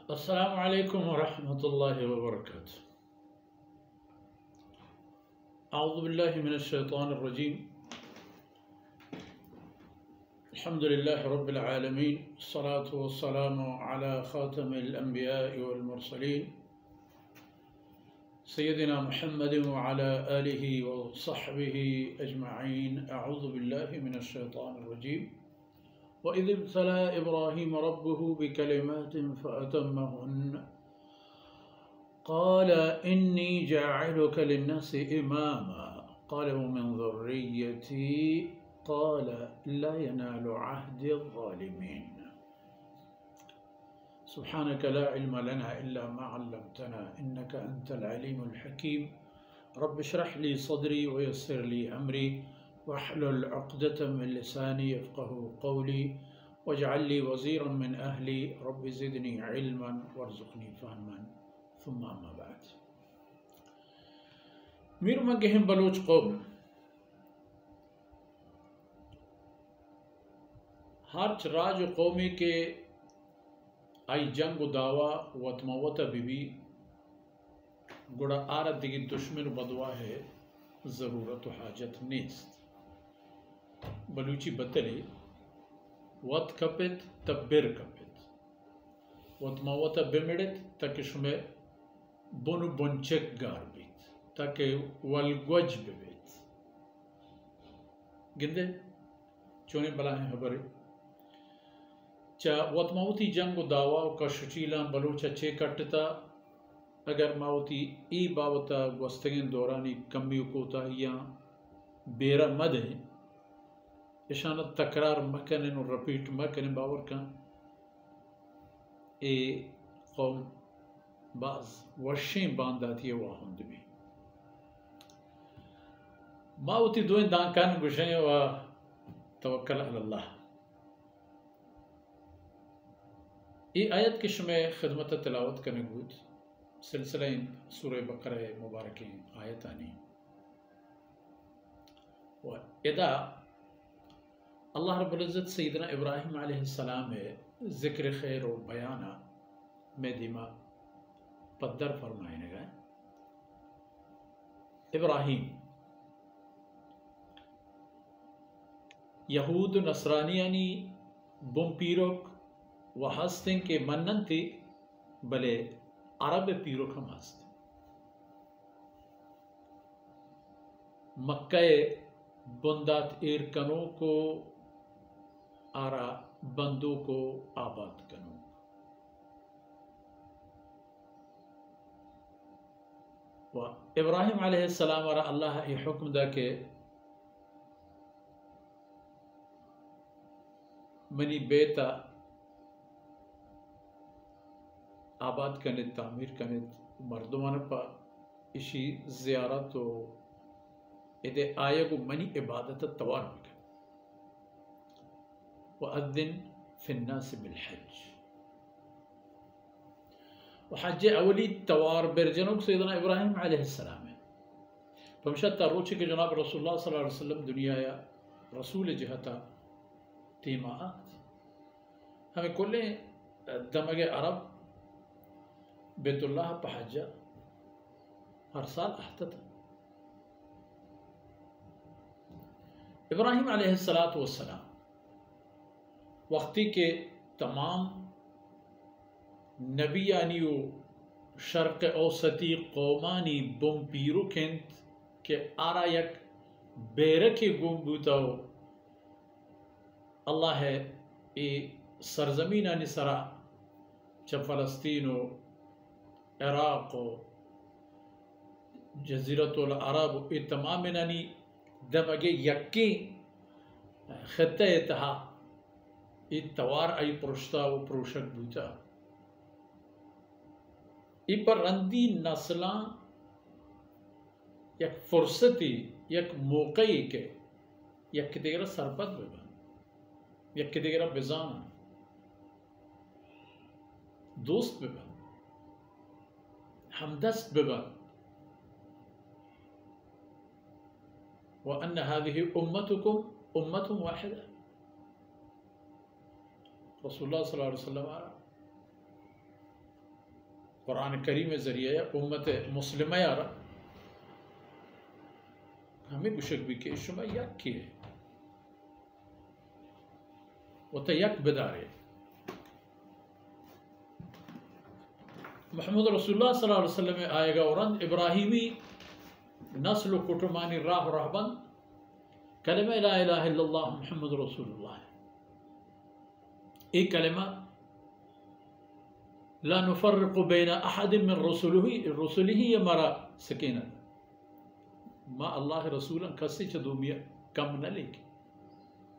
अस्सलामु अलैकुम वरहमतुल्लाहि वबरकातुह। अऊज़ु बिल्लाहि मिनश शैतानिर रजीम। अल्हम्दुलिल्लाहि रब्बिल आलमीन। अस्सलातु वस्सलामु अला खातमिल अंबियाइ वल मुरसलीन सय्यदिना मुहम्मदिन व अला आलिहि व सहबिहि अजमईन। अऊज़ु बिल्लाहि मिनश शैतानिर रजीम। वइज़ इब्तला इब्राहीम रब्बुहु बिकलिमातिन फ़अतम्महुन्न क़ाल इन्नी जाइलुका लिन्नासि इमामा क़ाल वमिन ज़ुर्रिय्यती क़ाल ला यनालु अहदी ज़ालिमीन। सुब्हानका ला इल्म लना इल्ला मा अल्लमतना इन्नका अंतल अलीमुल हकीम। रब्बि इश्रह ली सदरी व यस्सिर ली अमरी वहलुल उक़दतम मिन लिसानी यफ़क़हू क़ौली वजअल ली वज़ीरन मिन अहली रब्बि ज़िदनी इल्मन वरज़ुक़नी फ़हमन सुम्मा अम्मा बाद। मीर मगहिम बलूच कौम हर्च राज कौमी के आई जंग दावा वतमवत बीबी गुड़ा आर दिगी दुश्मन बदवा है ज़रूरत हाजत नेस्त। बलूची बतले वत कपित तब्बिर कपित वतमवत बिमिड़ित तकिशमे बुन बुंचक गारबित ताके वलगवज बिबित गिंदे चोने बला है हबरे चा वतमवती जंग दावा का शुचीला बलूचा चे कटता अगर मावती ई बावता वस्तगिन दौरानी कमी कोता या बेरा मद है इशाना तकरार मकन और रपीट मकन बावर का ए कौम बाज वर्षें बांधाती है वाहुंद भी मावती दोन दांकान गुशें व तवक्कल अल्लाह। ये आयत के शमे खिदमत तिलावत करने गुद सिलसिला सूरह बकरा मुबारक आयतानी व इदा अल्लाह रब्बुल इज़्ज़त सैयदना इब्राहीम अलैहिस्सलाम ज़िक्र खैर और बयाना में दिमा पद्दर फरमाने गए। इब्राहीम यहूद नसरानियानी बुम पीरोक व हस्तें के मन्नन थी भले अरब पीरोक हम हस्ते मक्का बुंदात एरकनों को आरा बंदों को आबाद कनो व इब्राहीम अलैहिस्सलाम और अल्लाह ये हुक्म दा के मनी बेता आबाद कने तामीर कने मर्दमान पा इसी ज़ियारत व इदे आयगु मनी इबादत तवार बिक वअद्दिन फिन्नास बिलहज व हज अवली तवार बिरजनुक सैयदना इब्राहीम अलैहिस्सलाम है पमशा तारोची के जनाब रसूलुल्लाह सल्लल्लाहु अलैहि वसल्लम दुनिया या रसूल जहता तीमात हमें कुल्ले दमगे अरब बैतुल्लाह पहजा हर साल अहतत इब्राहीम अलैहिस्सलातु वस्सलाम वक्ती के तमाम नबियानी व शर्क औसती कौमानी बुम पीरू केंत के आरा यक बेरके गुम बूताओ अल्लाह है ए सरजमीना निसरा च फ़लस्तीन इराक़ जज़ीरतुल अरब ए तमाम नानी दमगे यक्की खत्ते तहा ई तवार आई पुरुषता व पुरुषक बूता ई पर रंदी नस्ला यक फुर्सती यक मौक़ई के यक दिगरा सरपत बेबा यक दिगरा बिजान दोस्त बेबा हमदस्त बेबा व अन्न हादिही उम्मतुकुम उम्मतुम वाहिदा रसूलुल्लाह सल्लल्लाहु अलैहि वसल्लम कुरान करीम ज़रिए उम्मत मुस्लिम यारा हमें गुशक भी के शुमा यक किए वो तो यक बेदारे मोहम्मद रसूलुल्लाह सल्लल्लाहु अलैहि वसल्लम में आएगा और इब्राहिमी नस्ल कुटुमानी राह रहबन कलमा ला इलाहा इल्लल्लाह मुहम्मद रसूलुल्लाह एक कलमा ला नुफर्रिकु बैन अहद मिन रसूलिही यमरा सकीना मा अल्लाह रसूलन कसी चदूमिया कम न लेके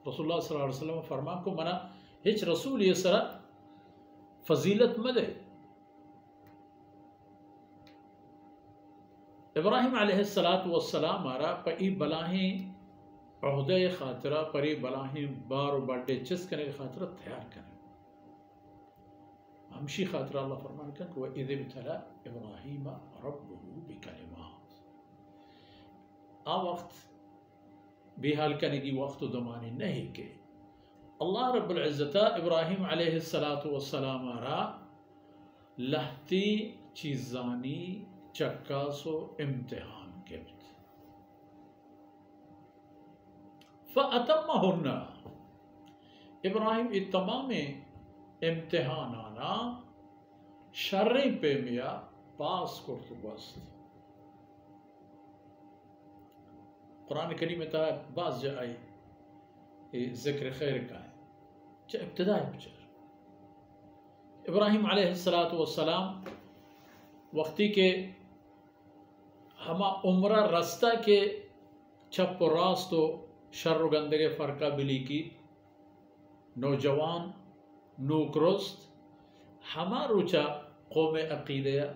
रसूलुल्लाह सल्लल्लाहु अलैहि वसल्लम फरमा को मना हिच रसूल ये सरा फजीलत मदे इब्राहिम अलैहिस्सलातु वस्सलाम मारा पई बलाहें अहदे खातरा परी बलाहें बार बर्थडे चिस करने के खातरा तैयार करें हमशी खातरा अल्लाह फरमान कर को इद इब्तला इब्राहिम रब्बुहु बिकलिमात आ वक्त बेहाल करने की वक्त दमाने नहीं के अल्लाह रब्बुल इज्जत इब्राहिम अलैहिस्सलातु वस्सलाम मारा लहती चीज़ानी चक्का सो इम्तिहान गिफ्ट फ़अतम्महुन्ना इब्राहिम इ तमाम इम्तिहान आना शर्रे पे मिया पास करतो बस्त कुरान करीम में था बाज जाए ज़िक्र खैर का है चा इब्तिदाई बचर इब्राहिम अलैहिस्सलातु वस्सलाम वक्ती के हमा उम्र रास्ता के छप रास्तो शर्र गंदगे फ़रका बिली की नौजवान नूकरोस्त हमा रुचा कौम अकीदया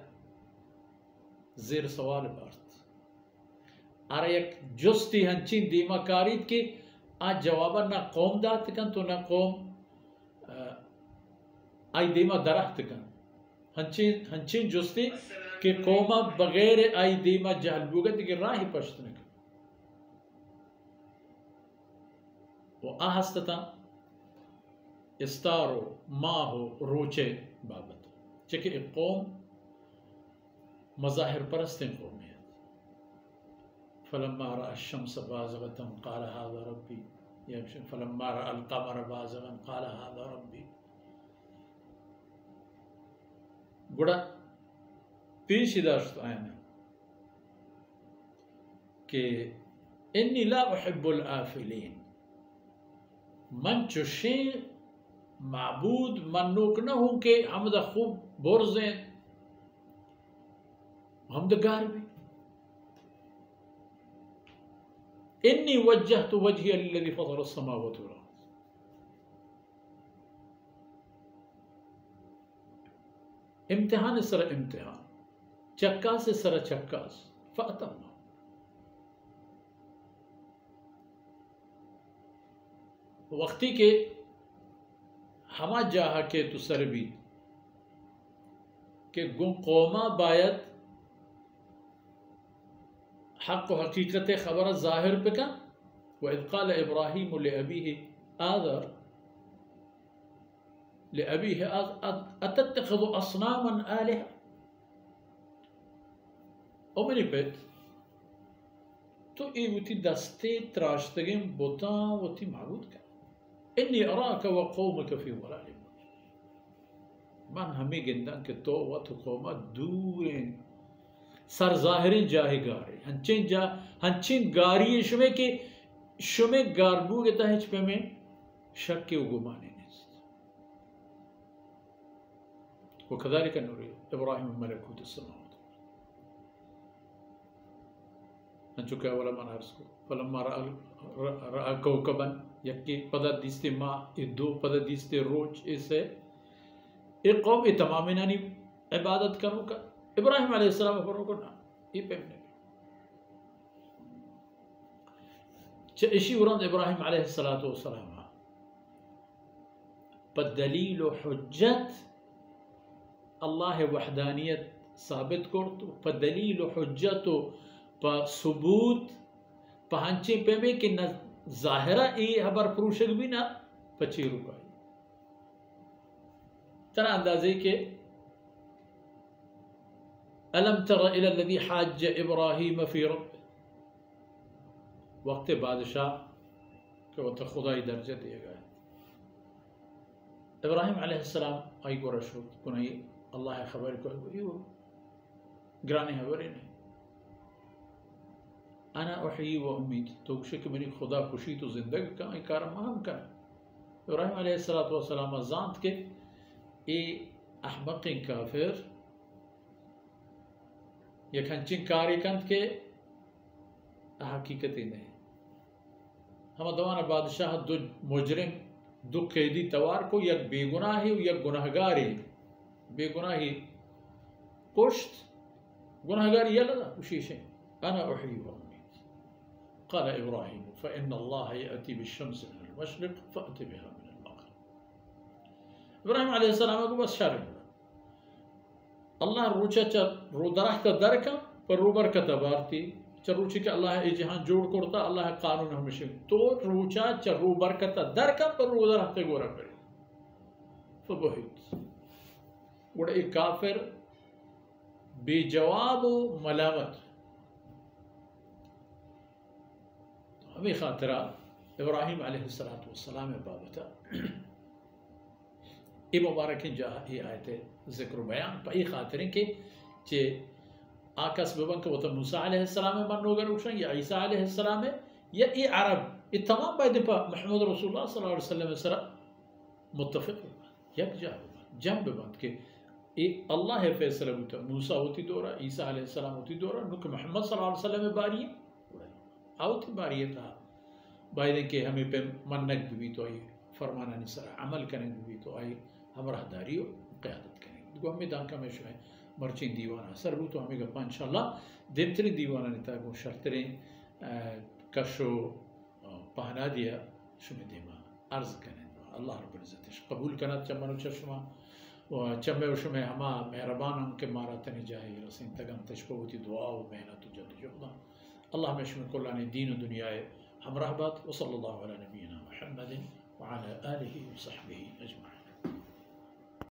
ज़ेर सवाल बर्त अरे एक जुस्ती हंचिन दीमा कारीद की आज जवाबा ना कौम दात कन तो ना कौम आई दीमा दरख्त कन हंचिन जुस्ती कि कौमा बगैर आई दीमा जहलबुगत की राही पश्तने का वो आहस्तता इस्तारो माहो रोचे बाबत चके एक कौम मज़ाहिर परस्तें कौमियत फलम्मा रअ अश-शम्स बाज़िग़तन क़ाल हाज़ा रब्बी या फलम्मा रअ अल-क़मर बाज़िग़न क़ाल हाज़ा रब्बी गुड़ा पेश दाश्त आयना कि इन्नी ला उहिब्बुल आफिलीन मन चुशे माबूद मनूक न हो के हमद खूब बोरज़े हमद गार भी इन्नी वज्जहतु वजहिया लिल्लज़ी फ़तरा अस्समावाति वल अर्ज़ इम्तिहान सर इम्तिहान चक्का से सर चक्का फ़अतम्मा वक्ती के हमा जाहा के तो सर भी के गुम कौमा बायत हक़ व हकीकत खबर ज़ाहिर पे का वइज़ क़ाल इब्राहीम लिअबीहि आज़र लिअबीहि अतत्तख़िज़ु अस्नामन आलिहा ओ मेरी बेट तो ये वती दस्ते त्राशतगे बोता वती माबूद का इन्नी अराक व कौमक फी ज़लालिम मन हमें गिंदा के तो वत कौमा दूर सर ज़ाहिर जाहि गारे हंचिन गारी शुमे के शुमे गारबू के तहच पे में शक के उगुमाने वो कज़ालिक नूरी इब्राहिम मलकूत अस्समावात चुका वाला मनारस को फलम्मा रअ कौकबन यक्की पदा दिस्ते माँ दो पदा दिस्ते रोज इसे एक कौम तमाम नानी इबादत करो का इब्राहिम अलैहिस्सलाम फरो को ना ये पेमने इसी उरंद इब्राहिम अलैहिस्सलातु वस्सलाम पर दलील व हुज्जत अल्लाह वहदानियत साबित करतो पर दलील व हुज्जत पर सबूत पहंचे पे में कि न ज़ाहिरा ए हबर पुरुषक भी ना पची रुका तरह अंदाजे के अलम तर इलल्लज़ी हाज्ज इब्राहीम फ़ी रब्बिह, वक्त बादशाह के वक्त खुदाई दर्जा दिए गए। इब्राहिम अलैहिस्सलाम आई को रशूद कुनाई अल्लाह खबर को यो ग्राने खबर नहीं अना वही व उम्मीद तो कि मेरी खुदा खुशी तो जिंदगी का कार महम कर इब्राहिम अलैहिस्सलाम जानत के ए अहमक काफिर यखंचिन कारिकंत के हकीकत ही नहीं हम दवाना बादशाह दो मुजरिम दो कैदी तवार को यक बेगुनाही यक गुनाहगारी बेगुनाही कुश्त गुनाहगारी यला उशीशे अना उही व उम्मीद क़ाल इब्राहिम फ़इन्नल्लाह यअती बिश्शम्स मिनल मशरिक़ फ़अति बिहा मिनल मग़रिब। इब्राहिम अलैहिस्सलाम को बस शर्म अल्लाह रूचा च दरख्त दरका पर रूबर का तबारती चरूची के अल्लाह ए जहां जोड़ करता अल्लाह कानून हमेशा तो रूचा चरू बरकत दरका पर रू दरख्त गोरा करे फबहित गुड़ एक काफिर बेजवाब मलामत हमें खातरा इब्राहिम अलैहिस्सलाम बाबता ये मुबारक जा ये आयते जिक्र बयान पर ये खातरें के चे आकाश बबन के वत मूसा अलैहिस्सलाम मनोगर उठन या ईसा अलैहिस्सलाम या ये अरब ये तमाम बाय दफा मोहम्मद रसूलुल्लाह सल्लल्लाहु अलैहि वसल्लम सरा मुत्तफिक यक जा जंब बंद के ये अल्लाह है फैसला बुता मूसा होती दोरा ईसा अलैहिस्सलाम होती दोरा नुक मोहम्मद सल्लल्लाहु अलैहि वसल्लम बारी आवती बारी था बाय के हमें पे मनक भी तो आई फरमाना निसरा अमल करने भी तो आई हमरा दारी क़यादत करेंगे देखो हमें दान का में है मर्चिन दीवाना सर तो हमें गप्पा इंशाल्लाह देमतरी दीवाना नेता को शर्तरें कशो पहना दिया शुमे देमा अर्ज करें अल्लाह रब्बुल इज्जत कबूल करना चमनो चश्मा व चमे शुमे हमा मेहरबान हम के मारा तने जाए रसिन तगन तशबहुती दुआ व मेहनत जद्दोजहद अल्लाह में शुमे कुल्ला ने दीन दुनिया हमराह बात व सल्लल्लाहु अला नबीना मुहम्मद व अला आलिहि व सहबिहि अजमईन।